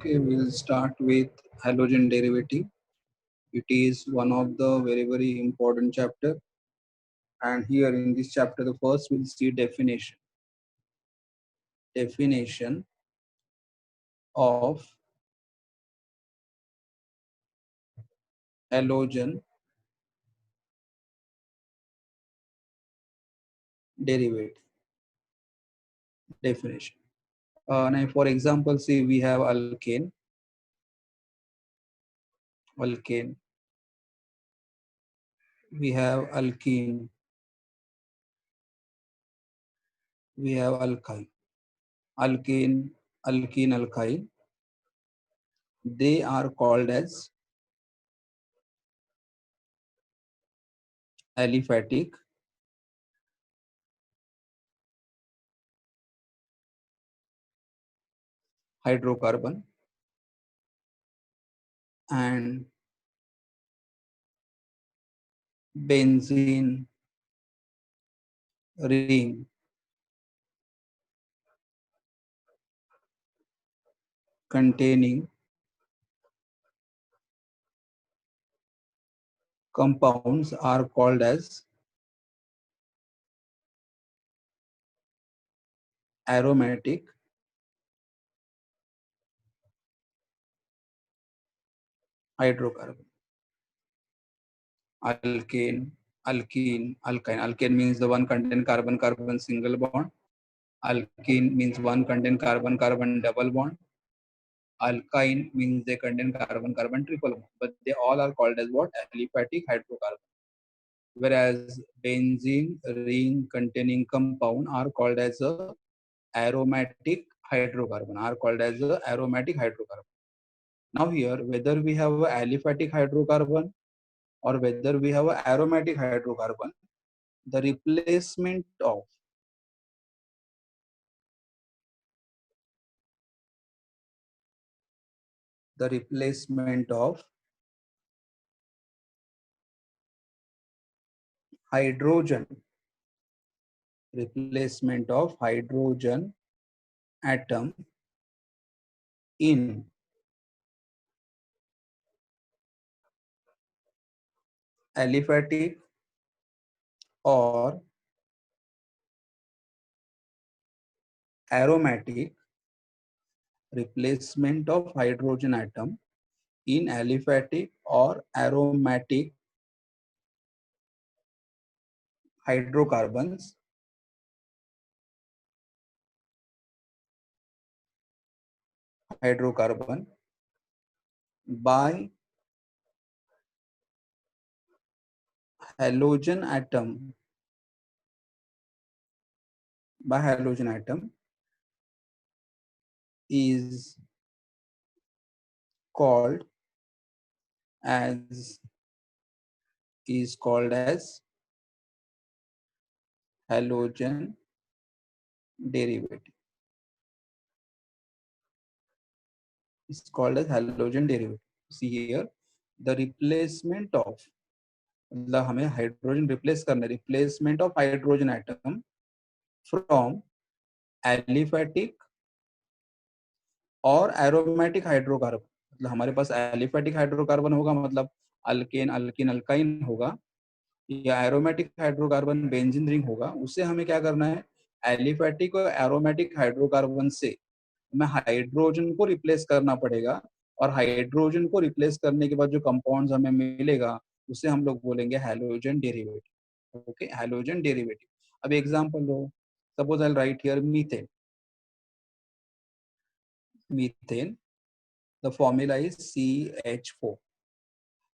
Okay, we'll start with halogen derivative. It is one of the very important chapter. And here in this chapter, the first we'll see definition. Definition of halogen derivative. Definition. Now, for example, see we have alkane. Alkane. We have alkene. We have alkyne. Alkane, alkene, alkyne. They are called as aliphatic, hydrocarbon, and benzene ring containing compounds are called as aromatic hydrocarbon. Alkane, alkene, alkyne. Alkane means the one contain carbon-carbon single bond. Alkene means one contain carbon-carbon double bond. Alkyne means they contain carbon-carbon triple bond. But they all are called as what? Aliphatic hydrocarbon. Whereas benzene ring containing compound are called as a aromatic hydrocarbon. Are called as a aromatic hydrocarbon. Now here, whether we have a aliphatic hydrocarbon or whether we have a aromatic hydrocarbon, the replacement of hydrogen, replacement of hydrogen atom in aliphatic or aromatic, replacement of hydrogen atom in aliphatic or aromatic hydrocarbons by halogen atom is called as halogen derivative. It's called as halogen derivative. See here, the replacement of मतलब हमें hydrogen replace करना है, replacement of hydrogen atom from aliphatic और aromatic hydrocarbon. मतलब हमारे पास aliphatic hydrocarbon होगा, मतलब alkane alkene alkyne होगा, या एरोमेटिक हाइड्रोकार्बन बेंजीन रिंग होगा. उससे हमें क्या करना है, एलिफेटिक और एरोमेटिक हाइड्रोकार्बन से हमें हाइड्रोजन को रिप्लेस करना पड़ेगा. और हाइड्रोजन को रिप्लेस करने के बाद जो कंपाउंड्स हमें मिलेगा उसे हम लोग बोलेंगे halogen derivative. Okay, halogen derivative. अब एग्जांपल लो, suppose I write here methane. Methane, the formula is CH4.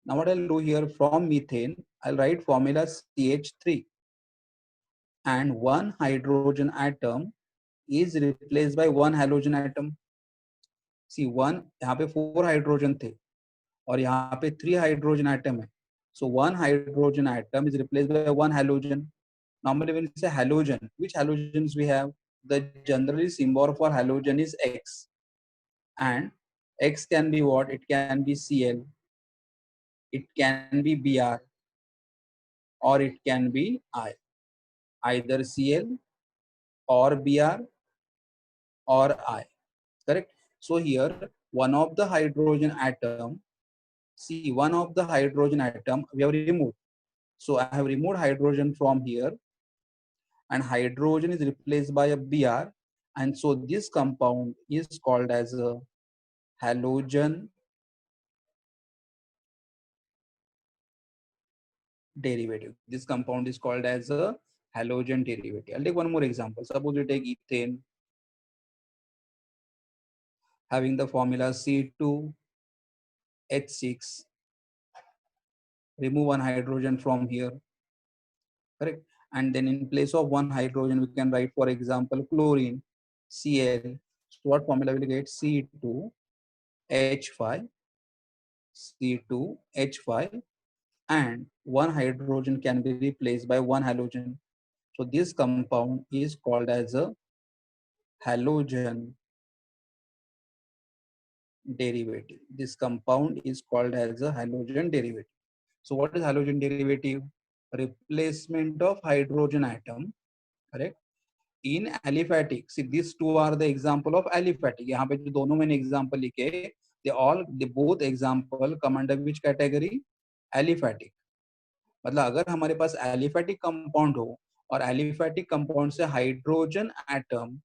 Now what I'll do here, from methane I'll write formula CH3, and one hydrogen atom is replaced by one halogen atom. See, one, यहाँ पे 4 hydrogen थे और यहाँ पे 3 hydrogen atom है. So one hydrogen atom is replaced by one halogen. Normally when we say halogen, which halogens we have? The generally symbol for halogen is X, and X can be what? It can be Cl, it can be Br, or it can be I. Either Cl or Br or I. Correct? So here one of the hydrogen atom, see one of the hydrogen atom we have removed. So I have removed hydrogen from here and hydrogen is replaced by a Br, and so this compound is called as a halogen derivative. This compound is called as a halogen derivative. I'll take one more example. Suppose we take ethane having the formula C2H6, remove one hydrogen from here, correct? And then in place of one hydrogen, we can write, for example, chlorine, Cl. So what formula will get? C2H5, C2H5, and one hydrogen can be replaced by one halogen. So this compound is called as a halogen derivative. This compound is called as a halogen derivative. So what is halogen derivative? Replacement of hydrogen atom, correct? In aliphatic. See, these two are the example of aliphatic. यहाँ पे जो दोनों मैंने example लिखे, they both example come under which category? Aliphatic. मतलब अगर हमारे पास aliphatic compound हो और aliphatic compound से hydrogen atom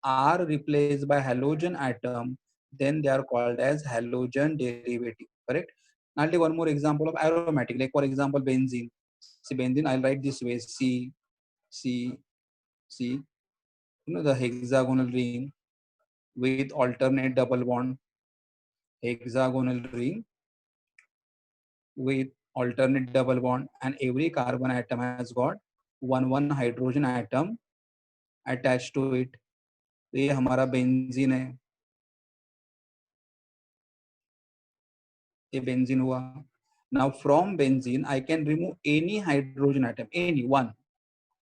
are replaced by halogen atom, then they are called as halogen derivative, correct? Now I'll take one more example of aromatic, like for example benzene. See benzene, I'll write this way: C, the hexagonal ring with alternate double bond, hexagonal ring with alternate double bond, and every carbon atom has got one hydrogen atom attached to it. तो ये हमारा benzene है, ये benzene हुआ. Now from benzene, I can remove any hydrogen atom, any one.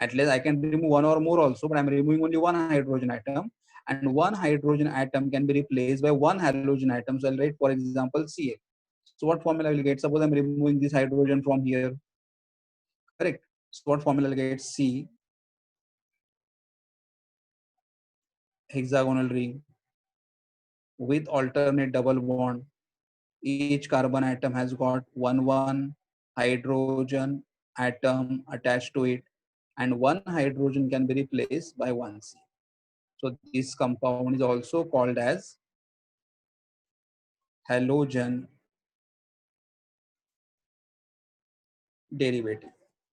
At least I can remove one or more also, but I'm removing only one hydrogen atom. And one hydrogen atom can be replaced by one halogen atom. So I'll write, for example, Ca. So what formula will get? Suppose I'm removing this hydrogen from here, correct? So what formula will get? C, hexagonal ring with alternate double bond. Each carbon atom has got one hydrogen atom attached to it, and one hydrogen can be replaced by one C. So this compound is also called as halogen derivative.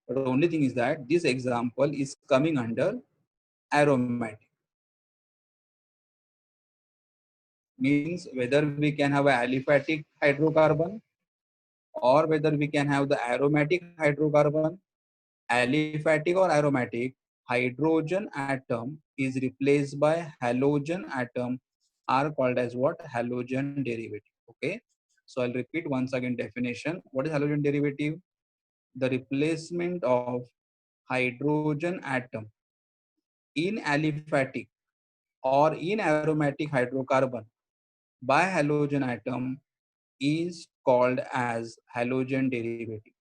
But the only thing is that this example is coming under aromatic. Means whether we can have an aliphatic hydrocarbon or whether we can have the aromatic hydrocarbon, aliphatic or aromatic, hydrogen atom is replaced by halogen atom are called as what? Halogen derivative. Okay. So I'll repeat once again definition. What is halogen derivative? The replacement of hydrogen atom in aliphatic or in aromatic hydrocarbon by halogen atom is called as halogen derivative.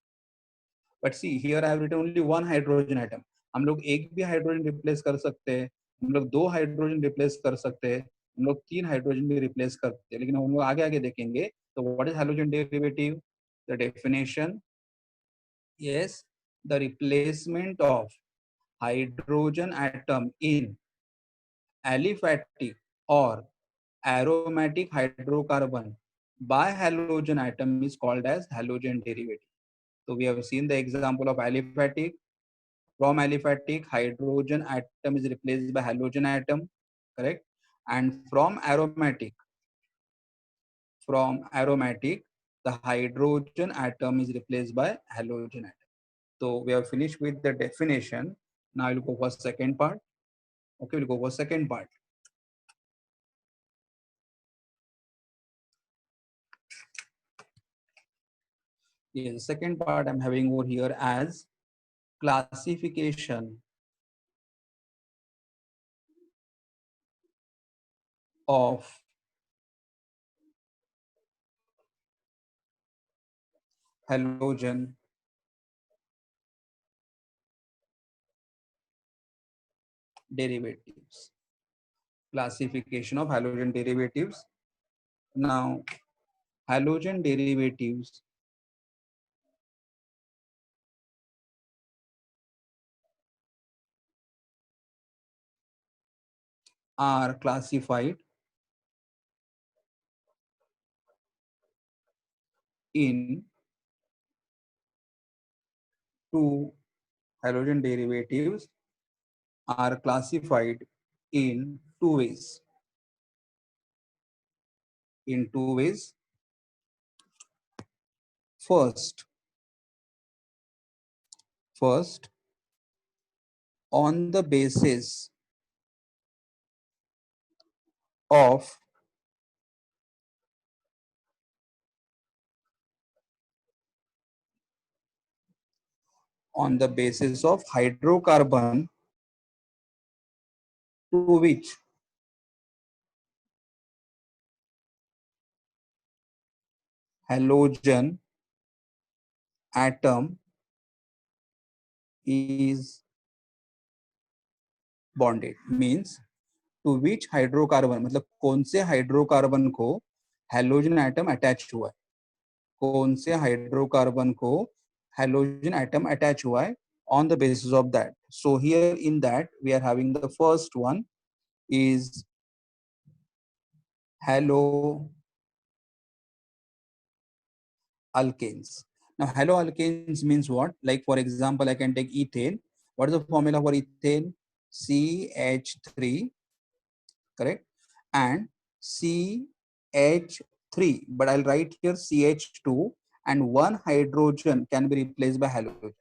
But see here I have written only one hydrogen atom. हम लोग एक भी hydrogen replace कर सकते हैं, हम लोग दो हाइड्रोजन रिप्लेस कर सकते हैं, हम लोग तीन हाइड्रोजन भी रिप्लेस करते हैं, लेकिन हम लोग आगे आगे देखेंगे. तो what is hydrogen derivative? The definition, yes, the replacement of hydrogen atom in aliphatic or aromatic hydrocarbon by halogen atom is called as halogen derivative. So we have seen the example of aliphatic. From aliphatic, hydrogen atom is replaced by halogen atom, correct? And from aromatic, the hydrogen atom is replaced by halogen atom. So we have finished with the definition. Now we'll go for second part. Okay, we'll go for second part. Yeah, the second part I'm having over here as classification of halogen derivatives. Classification of halogen derivatives. Now, halogen derivatives are classified in two halogen derivatives are classified in two ways. In two ways. First, first on the basis of hydrocarbon to which halogen atom is bonded, means to which hydrocarbon मतलब कौन से hydrocarbon को halogen atom attach हुआ है, कौन से hydrocarbon को halogen atom attach हुआ है, on the basis of that. So here in that we are having the first one is haloalkanes. Now haloalkanes means what? Like for example, I can take ethane. What is the formula for ethane? CH3, correct? And CH3, but I'll write here CH2, and one hydrogen can be replaced by halogen.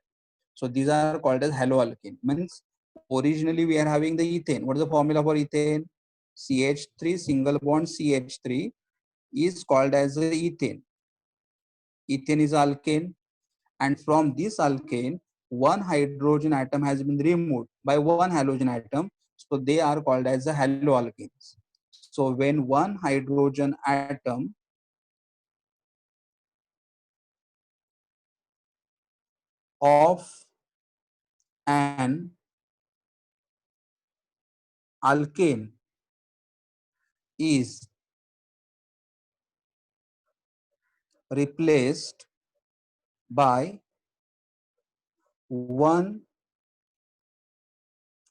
So these are called as haloalkane. Means originally we are having the ethane. What is the formula for ethane? CH3 single bond CH3 is called as the ethane. Ethane is alkane, and from this alkane, one hydrogen atom has been removed by one halogen atom. So they are called as the haloalkanes. So when one hydrogen atom of an alkane is replaced by one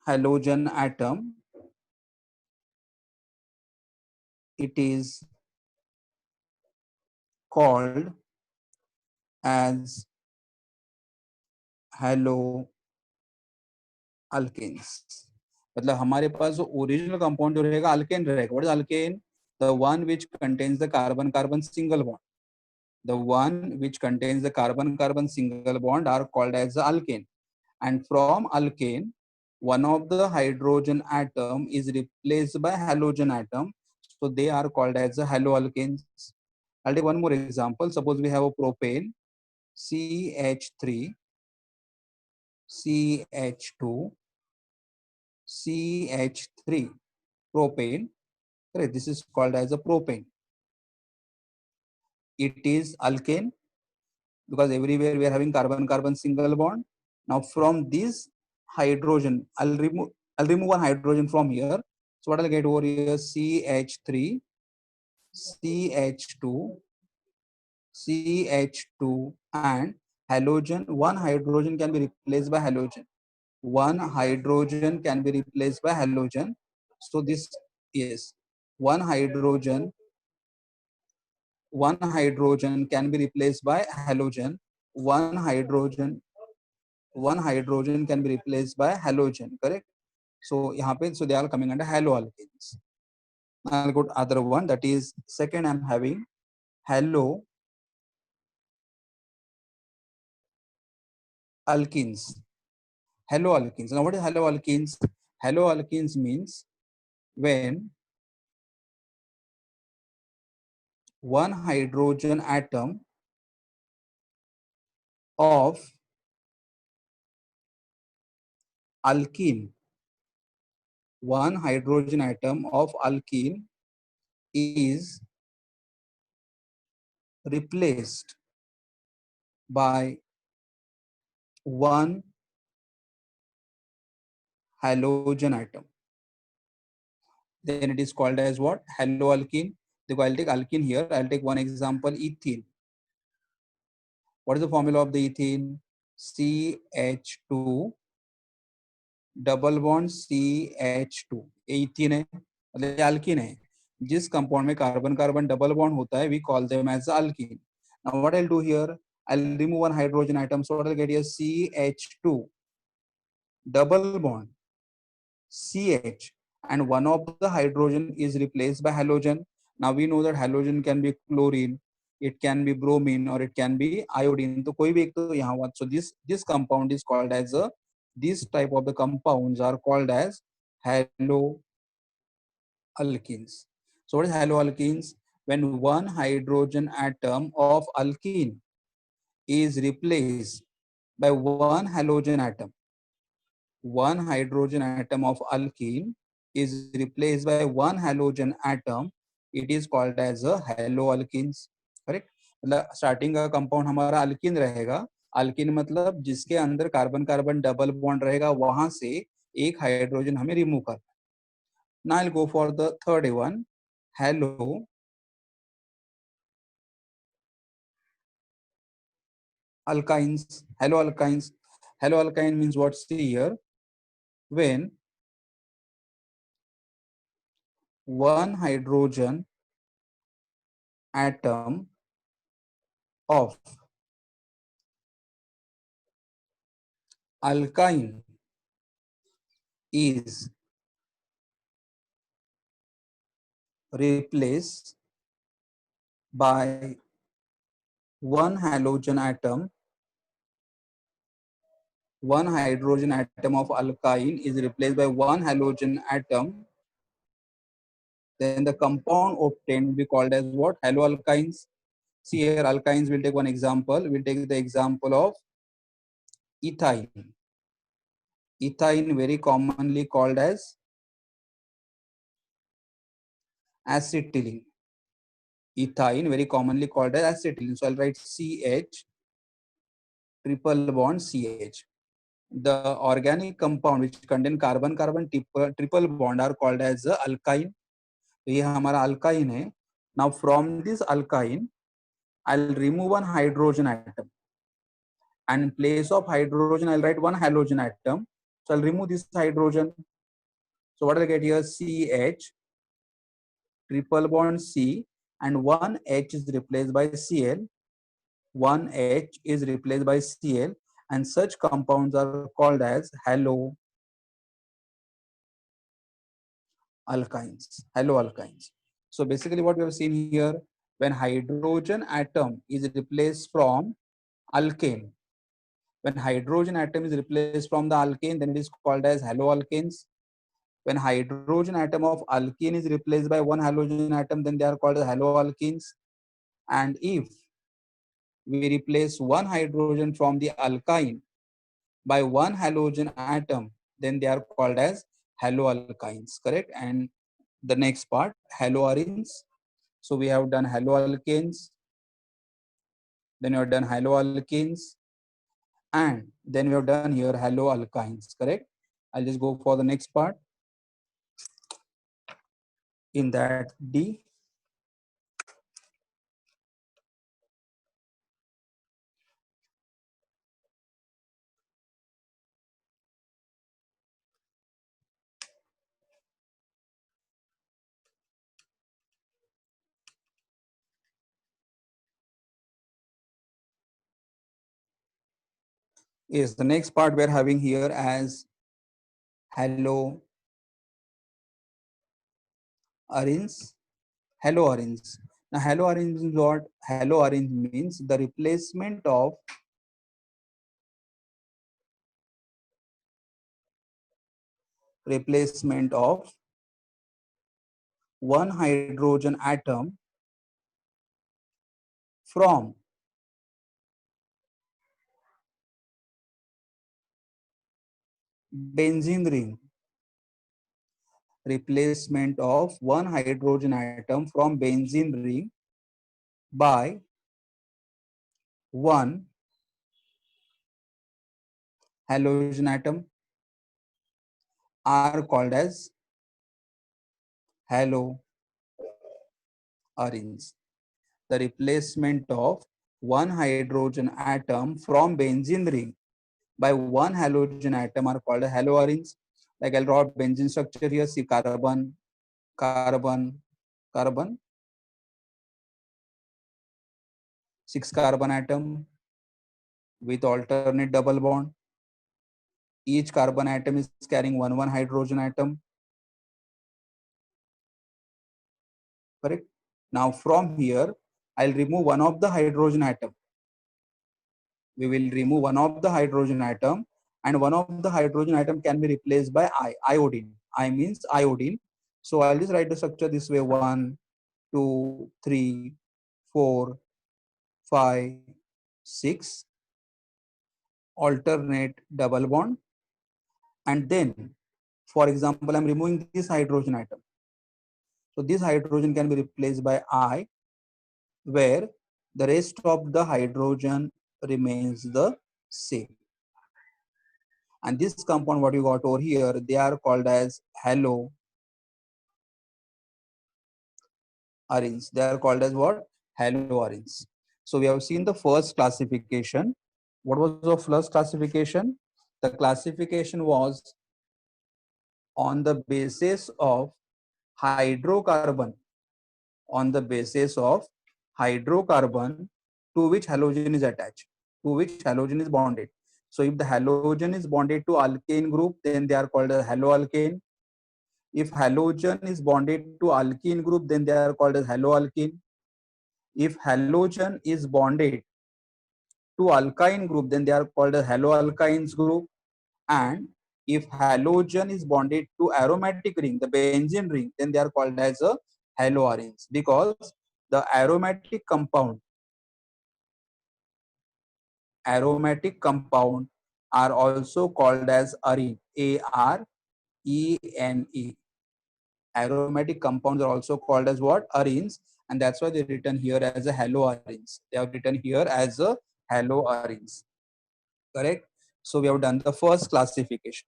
halogen atom, it is called as haloalkanes. मतलब हमारे पास जो original compound जो रहेगा alkane रहेगा. What is alkane? The one which contains the carbon carbon single bond. The one which contains the carbon carbon single bond are called as the alkane, and from alkane one of the hydrogen atom is replaced by halogen atom, so they are called as the haloalkanes. I'll take one more example. Suppose we have a propane CH3 CH2 CH3 propane, correct? This is called as a propane. It is alkane because everywhere we are having carbon carbon single bond. Now from this hydrogen, I'll remove one hydrogen from here. So what I'll get over here? CH3 CH2 CH2 and halogen. One hydrogen can be replaced by halogen. One hydrogen can be replaced by halogen. So this is one hydrogen. One hydrogen can be replaced by halogen. One hydrogen one hydrogen can be replaced by halogen, correct? So यहाँ पे so they are coming under haloalkanes. I'll go to other one, that is second I'm having haloalkenes. Haloalkenes. Now what is haloalkenes? Haloalkenes means when one hydrogen atom of alkene, one hydrogen atom of alkene is replaced by one halogen atom, then it is called as what? Haloalkene. देखो, I'll take alkene here. I'll take one example, ethene. What is the formula of the ethene? CH2 double bond CH2. ethene है, मतलब alkene है. जिस compound में carbon carbon double bond होता है, we call them as alkene. Now what I'll do here, I'll remove one hydrogen atom, so what I'll get here, CH2 double bond CH, and one of the hydrogen is replaced by halogen. Now we know that halogen can be chlorine, it can be bromine, or it can be iodine. तो कोई भी एक तो यहाँ हुआ. So this compound is called as a, this type of the compounds are called as haloalkenes. So what is haloalkenes? When one hydrogen atom of alkene is replaced by one halogen atom, one hydrogen atom of alkene is replaced by one halogen atom, it is called as a haloalkenes. Correct. मतलब starting का compound हमारा alkene रहेगा. Alkene मतलब जिसके अंदर carbon carbon double bond रहेगा, वहां से एक हाइड्रोजन हमें रिमूव करना. Now I will go for the third one, hello alkynes. Hello alkynes. Hello alkyne means what? See here, when one hydrogen atom of alkyne is replaced by one halogen atom, one hydrogen atom of alkyne is replaced by one halogen atom, then the compound obtained will be called as what? Haloalkynes. See here, alkynes, we'll take one example. We'll take the example of ethyne. Ethyne, very commonly called as acetylene. Ethyne, very commonly called as acetylene. So I'll write CH triple bond CH. The organic compound which contain carbon carbon triple bond are called as alkyne. तो ये हमारा alkyne है. Now from this alkyne, I'll remove one hydrogen atom, and in place of hydrogen, I'll write one halogen atom. So I'll remove this hydrogen. So what I'll get here, CH triple bond C, and one H is replaced by Cl. One H is replaced by Cl, and such compounds are called as haloalkynes. Haloalkynes. So basically what we have seen here, when hydrogen atom is replaced from alkane, when hydrogen atom is replaced from the alkane, then it is called as haloalkanes. When hydrogen atom of alkene is replaced by one halogen atom, then they are called as haloalkenes. And if we replace one hydrogen from the alkyne by one halogen atom, then they are called as haloalkynes, correct? And the next part, haloarenes. So we have done haloalkanes, then we have done haloalkenes, and then we have done here haloalkynes, correct? I'll just go for the next part. In that D, is the next part we're having here as haloarenes. Haloarenes. Now haloarenes is what? Haloarenes means the replacement of one hydrogen atom from benzene ring. Replacement of one hydrogen atom from benzene ring by one halogen atom are called as haloarenes. arenes. The replacement of one hydrogen atom from benzene ring by one halogen atom are called haloarenes. Like I'll draw benzene structure here. See carbon, carbon, carbon, 6 carbon atom with alternate double bond. Each carbon atom is carrying one hydrogen atom. Correct. Now from here, I'll remove one of the hydrogen atom. We will remove one of the hydrogen atom, and one of the hydrogen atom can be replaced by iodine. I means iodine. So I'll just write the structure this way: 1, 2, 3, 4, 5, 6. Alternate double bond. And then, for example, I'm removing this hydrogen atom. So this hydrogen can be replaced by I, where the rest of the hydrogen remains the same. And this compound, what you got over here, they are called as haloarenes. They are called as what? Haloarenes. So we have seen the first classification. What was the first classification? The classification was on the basis of hydrocarbon, on the basis of hydrocarbon to which halogen is attached, to which halogen is bonded. So if the halogen is bonded to alkane group, then they are called as haloalkane. If halogen is bonded to alkene group, then they are called as haloalkene. If halogen is bonded to alkyne group, then they are called as haloalkynes group. And if halogen is bonded to aromatic ring, the benzene ring, then they are called as a haloarenes, because the aromatic compound are also called as arene, ARENE. Aromatic compounds are also called as what? Arenes, and that's why they written here as a haloarenes. They have written here as a haloarenes. Correct? So we have done the first classification.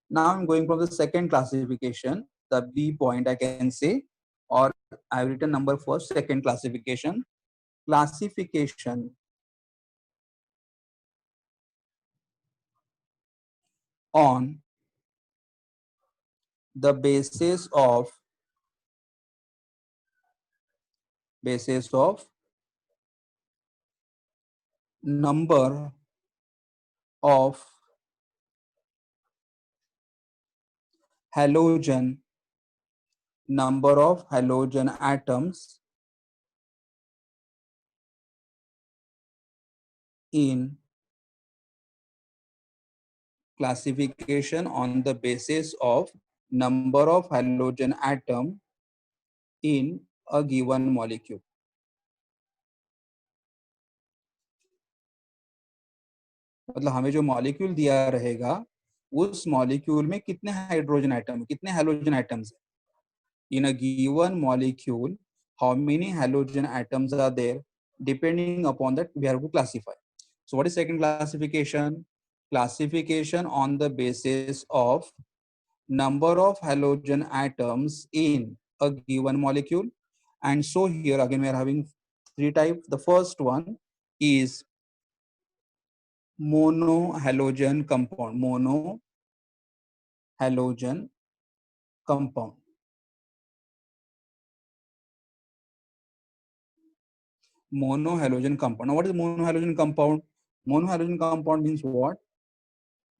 Now I'm going from the second classification, the B point I can say, or I've written number first, second classification. Classification on the basis of number of halogen, number of halogen atoms in classification on the basis of number of halogen atom in a given molecule. मतलब हमें जो molecule दिया रहेगा उस molecule में कितने hydrogen atom, कितने halogen atoms है. In a given molecule, how many halogen atoms are there? Depending upon that, we have to classify. So what is second classification? Classification on the basis of number of halogen atoms in a given molecule. And so here again we are having three types. The first one is monohalogen compound. Monohalogen compound. Monohalogen compound. Now what is monohalogen compound? Monohalogen compound means what?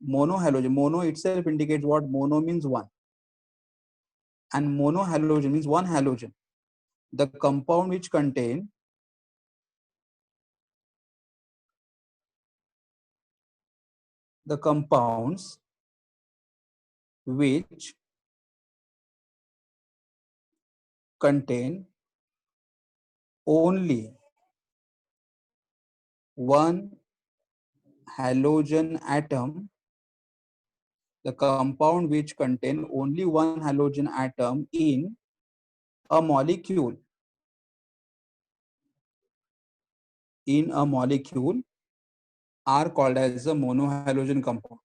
Monohalogen. Mono itself indicates what? Mono means one. And monohalogen means one halogen. The compound which contain the compounds which contain only one halogen atom, the compound which contain only one halogen atom in a molecule, are called as a monohalogen compound.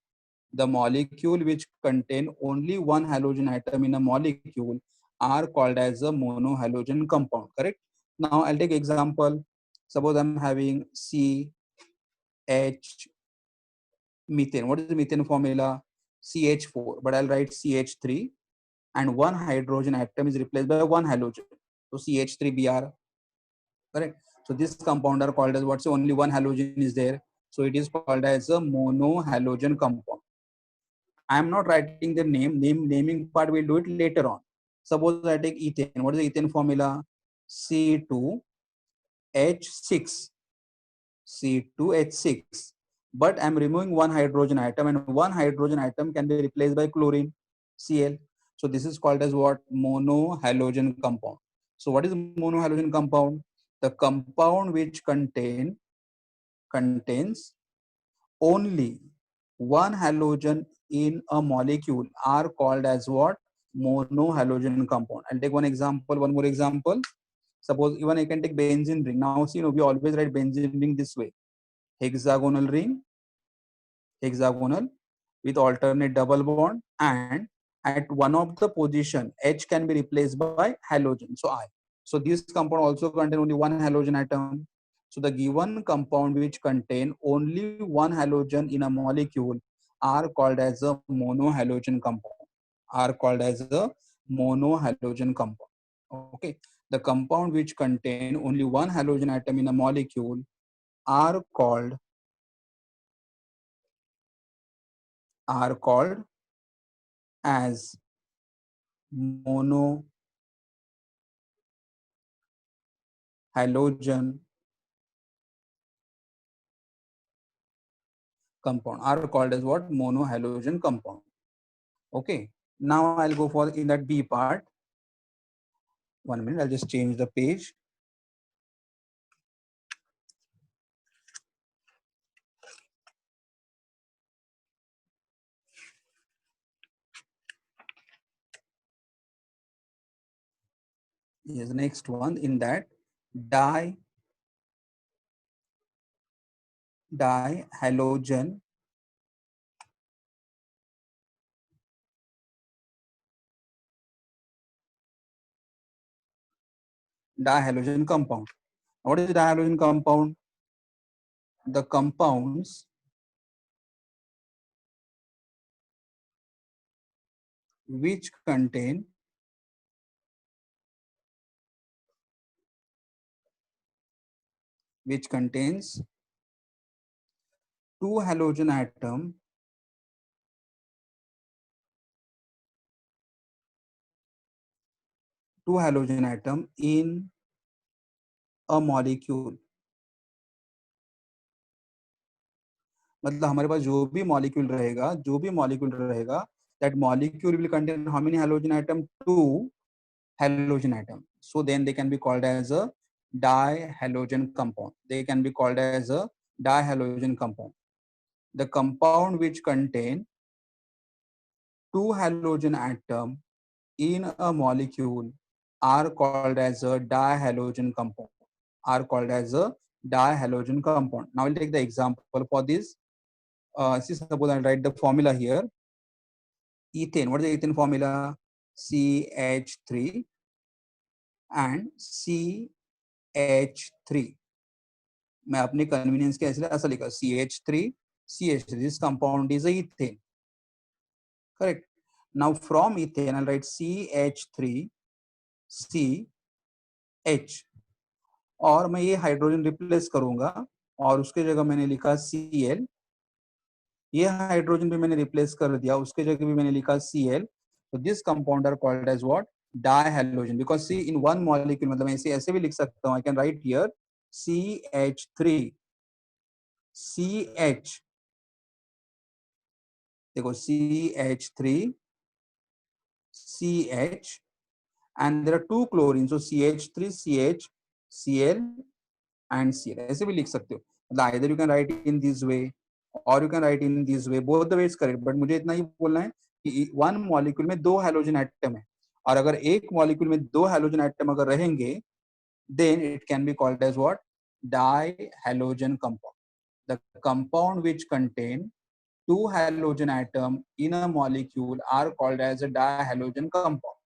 The molecule which contain only one halogen atom in a molecule are called as a monohalogen compound. Correct? Now I'll take example. Suppose I'm having CH methane. What is the methane formula? CH4, but I'll write CH3, and one hydrogen atom is replaced by one halogen. So CH3Br, correct? So this compound are called as what's only one halogen is there. So it is called as a monohalogen compound. I am not writing the naming part we'll do it later on. Suppose I take ethane. What is the ethane formula? C2H6. C2H6. But I'm removing one hydrogen atom, and one hydrogen atom can be replaced by chlorine, Cl. So this is called as what? Monohalogen compound. So what is monohalogen compound? The compound which contains only one halogen in a molecule are called as what? Monohalogen compound. I'll take one more example. Suppose even I can take benzene ring. Now see, we always write benzene ring this way: hexagonal ring, hexagonal with alternate double bond, and at one of the position H can be replaced by halogen, so I. So this compound also contain only one halogen atom. So the given compound which contain only one halogen in a molecule are called as a monohalogen compound. Are called as a monohalogen compound. Okay. The compound which contain only one halogen atom in a molecule are called as monohalogen compound, are called as what? Monohalogen compound. Okay. Now I'll go for in that B part. 1 minute, I'll just change the page. Here's the next one. In that dihalogen compound. What is dihalogen compound? The compounds which contains two halogen atom in a molecule. मतलब हमारे पास जो भी molecule रहेगा that molecule will contain how many halogen atom? Two halogen atom. So then they can be called as a dihalogen compound. They can be called as a dihalogen compound. The compound which contain two halogen atom in a molecule are called as a dihalogen compound. Are called as a dihalogen compound. Now we'll take the example for this. Suppose I'll write the formula here. Ethane. What is the ethane formula? CH3 and CH3. मैं अपने convenience के ऐसा लिखा CH3. This compound is a ethane. Correct. Now from ethane I'll write CH3CH, और मैं ये hydrogen replace करूंगा और उसके जगह मैंने लिखा Cl. ये हाइड्रोजन भी मैंने रिप्लेस कर दिया, उसके जगह भी मैंने लिखा Cl. So this compound are called as what? Dihalogen. Because see, in one molecule, मतलब मैं ऐसे भी लिख सकता हूँ. I can write here CH3 CH. देखो CH3 CH, and there are two chlorines, so CH3 CH Cl and Cl. ऐसे भी लिख सकते हो. Either you can write in this way or you can write in this way. Both the ways correct. But मुझे इतना ही बोलना है कि one molecule में दो halogen atom है, और अगर एक molecule में दो halogen atom अगर रहेंगे, then it can be called as what? Dihalogen compound. The compound which contain two halogen atom in a molecule are called as a dihalogen compound.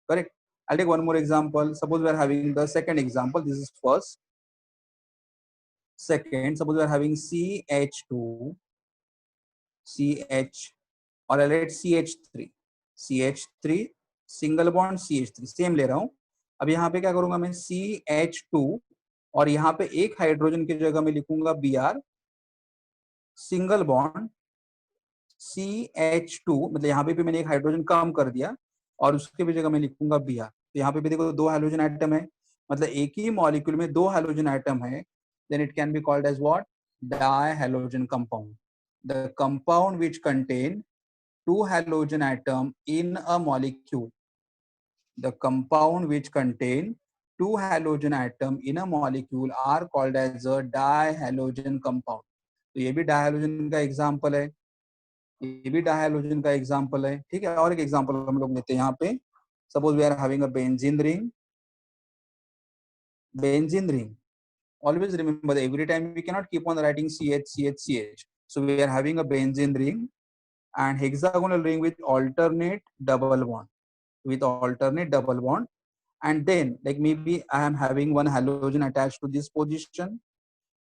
Correct. I'll take one more example. Suppose we are having the second example. This is first. Second, suppose we are having CH2, CH, or I'll write CH3, CH3, single bond CH3, same ले रहा हूं. अब यहाँ पे क्या करूंगा मैं, CH2, और यहाँ पे एक हाइड्रोजन की जगह में लिखूंगा Br, सिंगल बॉन्ड CH2, मतलब यहाँ पे भी मैंने एक हाइड्रोजन कम कर दिया और उसके भी जगह मैं लिखूंगा Br. तो यहाँ पे भी देखो दो हाइड्रोजन आइटम है, मतलब एक ही मॉलिक्यूल में दो हाइड्रोजन आइटम है. Then it can be called as what, dihydrogen compound. The compound which contain two halogen atom in a molecule. The compound which contain two halogen atom in a molecule are called as a dihalogen compound. तो ये भी डायहाइड्रोजन का example है, ये भी डायहाइड्रोजन का example है. ठीक है, और एक एग्जांपल हम लोग लेते हैं यहाँ पे. Suppose we are having a benzene ring. Benzene ring. Always remember that every time we cannot keep on writing CH, CH, CH. So we are having a benzene ring and hexagonal ring with alternate double bond. With alternate double bond, and then like maybe I am having one halogen attached to this position,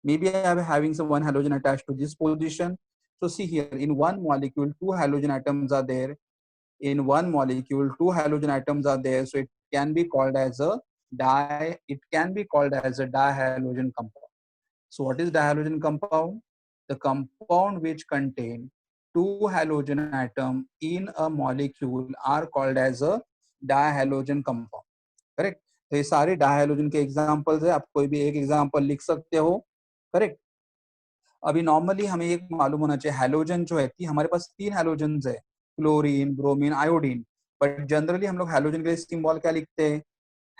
maybe I am having some one halogen attached to this position. So see here, in one molecule two halogen atoms are there, in one molecule two halogen atoms are there, so it can be called as a dihalogen compound. So what is dihalogen compound? The compound which contain two halogen atom in a molecule are called as a dihalogen compound. Correct. तो ये सारे डायहाइड्रोजन के examples है, आप कोई भी एक example लिख सकते हो. करेक्ट. अभी नॉर्मली हमें एक मालूम होना चाहिए, हैलोजन जो है, हमारे पास तीन हैलोजन है, chlorine, bromine, iodine. But generally हम लोग हैलोजन के लिए सिंबल क्या लिखते हैं,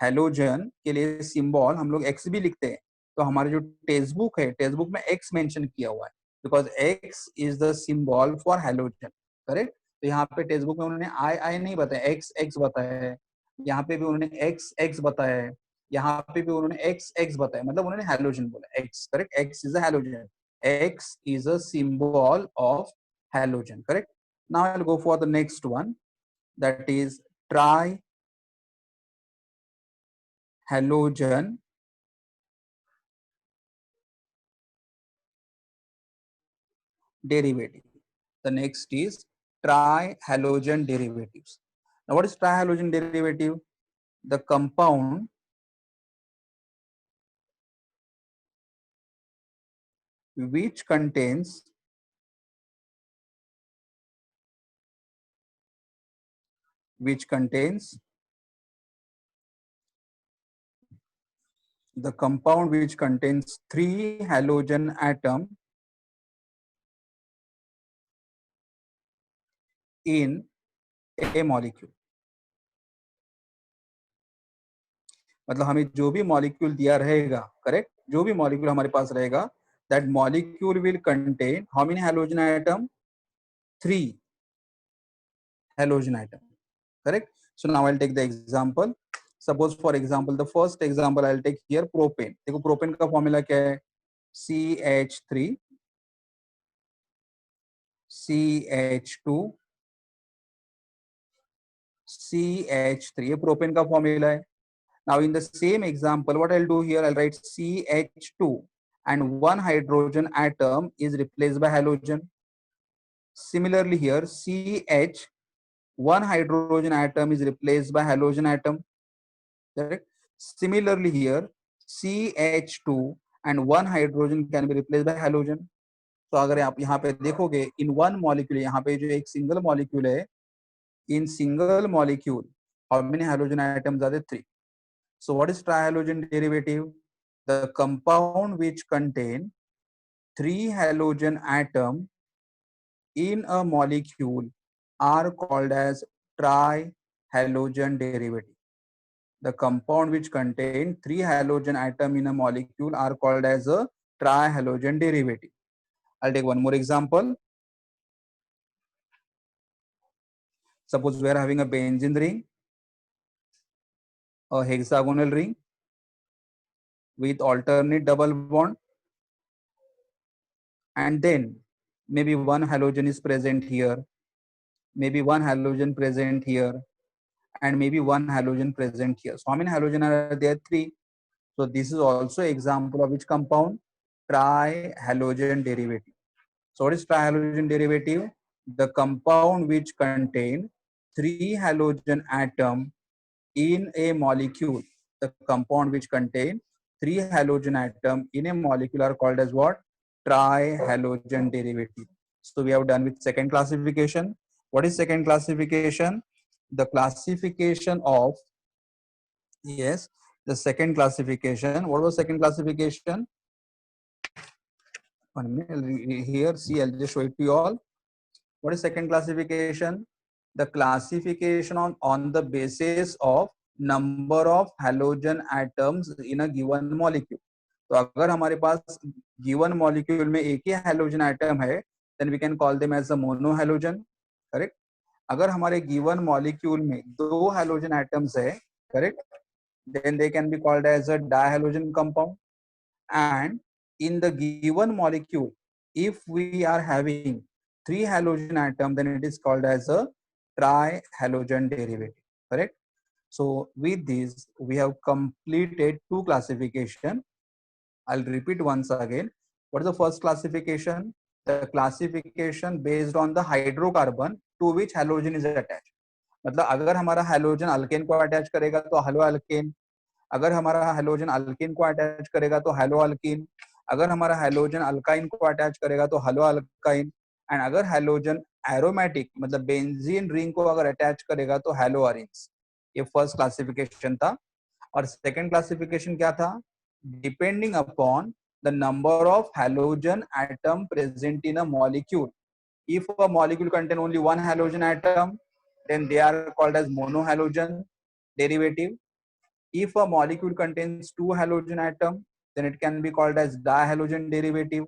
हैलोजन के लिए सिंबल हम लोग एक्स भी लिखते हैं. तो हमारे जो टेक्स्ट बुक है, टेक्स्ट बुक में एक्स मेंशन किया हुआ है, because x is the symbol for halogen. Correct. तो यहाँ पे टेक्स्ट बुक में उन्होंने आई आई नहीं बताया, एक्स एक्स बताया है. यहाँ पे भी उन्होंने एक्स एक्स बताया है, यहाँ पे भी उन्होंने एक्स एक्स बताया, मतलब उन्होंने हैलोजन बोला, x. Correct. X is a halogen. X is a symbol of halogen. Correct. Now I'll go for the next one, that is trihalogen derivative. The next is trihalogen derivatives. Now what is trihalogen derivative? The compound which contains the compound which contains three halogen atom in a molecule. मतलब हमें जो भी molecule दिया रहेगा, correct, जो भी molecule हमारे पास रहेगा, that molecule will contain how many halogen atom, three halogen atom. Correct. So now I will take the example. Suppose for example, the first example I will take here propane. देखो propane का formula क्या है, CH3, CH2, CH3, ये propane का formula है. Now in the same example, what I'll do here, I'll write CH2 and one hydrogen atom is replaced by halogen. Similarly here, CH, one hydrogen atom is replaced by halogen atom. Correct. Similarly here, CH2 and one hydrogen can be replaced by halogen. तो अगर आप यहाँ पे देखोगे, in one molecule, यहाँ पे जो एक single molecule है, in single molecule, how many halogen atoms are there? Three. So what is trihalogen derivative? The compound which contain three halogen atom in a molecule are called as trihalogen derivative. The compound which contain three halogen atom in a molecule are called as a trihalogen derivative. I'll take one more example. Suppose we are having a benzene ring, a hexagonal ring with alternate double bond, and then maybe one halogen is present here, maybe one halogen present here, and maybe one halogen present here. So how many halogen are there? 3. So this is also example of which compound? Trihalogen derivative. So what is trihalogen derivative? The compound which contain 3 halogen atom in a molecule. The compound which contain 3 halogen atom in a molecule are called as what? Trihalogen derivative. So we have done with second classification. What is second classification? The classification of, yes, the second classification. What was second classification? 1 minute here. See, I'll just show it to you all. What is second classification? The classification on the basis of number of halogen atoms in a given molecule. तो अगर हमारे पास given molecule में एक ही halogen atom है, then we can call them as a monohalogen, correct? अगर हमारे given molecule में 2 halogen atoms है, correct? Then they can be called as a dihalogen compound. And in the given molecule, if we are having 3 halogen atom, then it is called as a trihalogen derivative, correct? So with this we have completed 2 classification. I'll repeat once again. What is the first classification? The classification based on the hydrocarbon to which halogen is attached. मतलब अगर हमारा halogen alkane को attach करेगा तो halo alkane, अगर हमारा halogen alkene को attach करेगा तो हेलो अल्किन, अगर हमारा हेलोजन अल्काइन को अटैच करेगा तो हेलो अल्काइन, एंड अगर हेलोजन एरोमेटिक मतलब बेंजीन रिंग को अगर अटैच करेगा तो हेलो अरिन्स. ये फर्स्ट क्लासिफिकेशन था. और सेकंड क्लासिफिकेशन क्या था? Depending upon the number of halogen atom present in a molecule. If a molecule contain only one halogen atom, then they are called as monohalogen derivative. If a molecule contains 2 halogen atom, then it can be called as dihalogen derivative.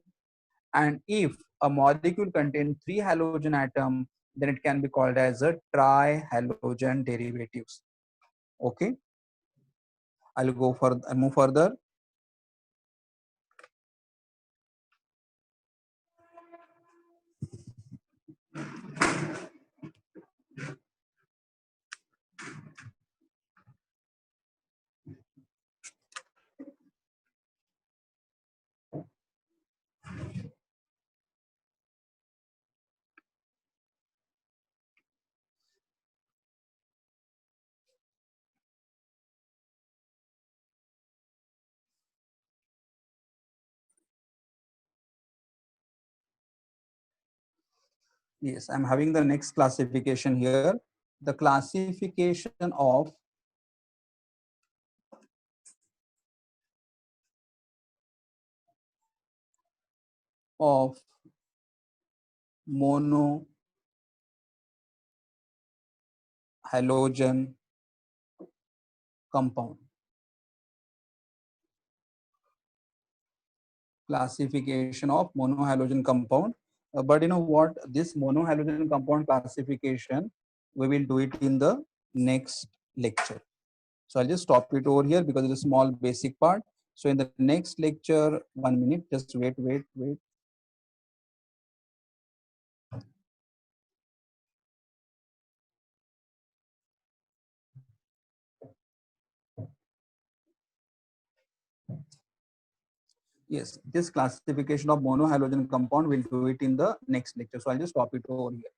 And if a molecule contains 3 halogen atom, then it can be called as a trihalogen derivatives. Okay, I'll go for move further. Yes, I'm having the next classification here. The classification of monohalogen compound. Classification of monohalogen compound. But you know what? This monohalogen compound classification, we will do it in the next lecture. So I'll just stop it over here because it's a small basic part. So in the next lecture, 1 minute, just wait. Yes, this classification of monohalogen compound, we'll do it in the next lecture. So I'll just stop it over here.